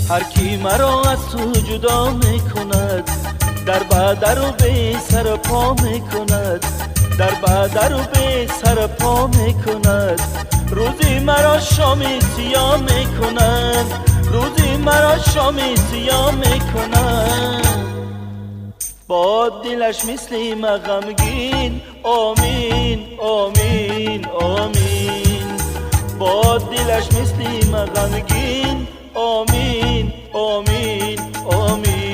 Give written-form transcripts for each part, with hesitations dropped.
هر کی مرا از تو جدا میکند در بدر و به سر پا میکند در بدر و به سر پا میکند روزی مرا شامی سیاه میکند روزی مرا شامی سیاه میکند با دلش مثل ما غمگین آمین آمین آمین با دلش مثل ما غمگین آمین آمین آمین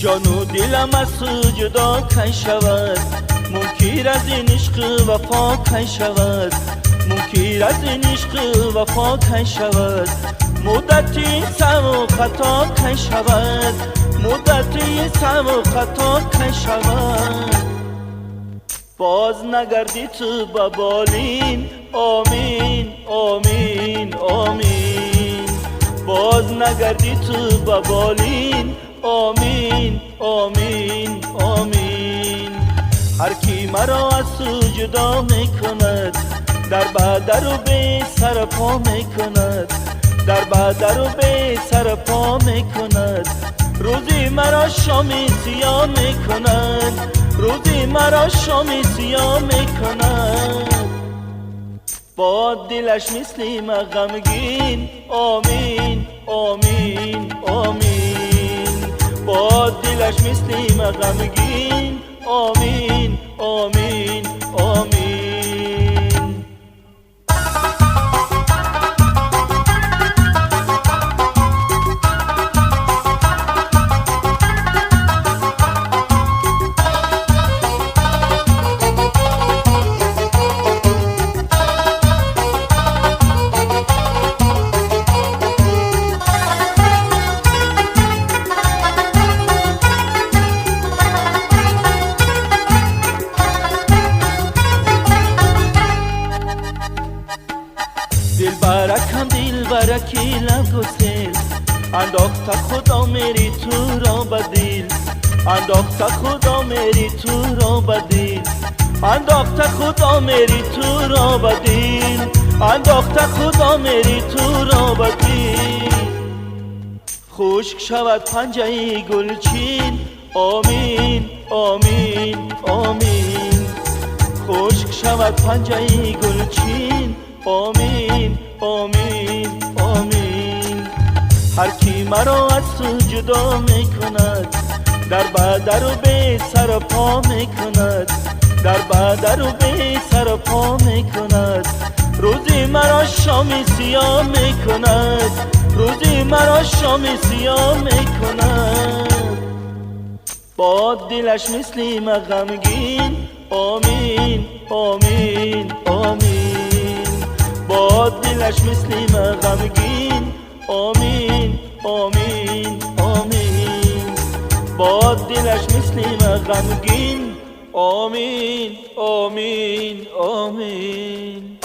جان و دلم از تو جدا کی شود منکر از این عشق وفا کی شود منکر از این عشق وفا کی شود مدتی سم و خطا کی شود مدتی سم و خطا کی شود باز نگردی تو با بالین آمین آمین آمین باز نگردی تو با بالین آمین آمین آمین هر کی مرا از تو جدا میکند در بدر و به سر پا میکند در بدر و به سر پا میکند روزی مرا شامی سیاه میکند روزی مرا شامی سیاه میکند با دلش مثل ما غمگین آمین آمین آمین با دلش مثل ما غمگین آمین آمین آمین دل برکم دل برکی لب گسل انداخت خدا میری تو را بدیل انداخت خدا میری تو را بدیل انداخت خدا میری تو را بدیل انداخت خدا میری تو را بدیل خشک شود پنجه گلچین آمین آمین آمین خشک شود پنجه گلچین آمین آمین آمین هر کی مرا از تو جدا میکند در بدر و به سر پا میکند در بدر و به سر پا میکند روزی مرا شامی سیاه میکند روزی مرا شامی سیاه میکند با دلش مثل ما غمگین آمین آمین آمین با دلش مثل ما غمگین آمین آمین آمین با دلش مثل ما غمگین آمین آمین آمین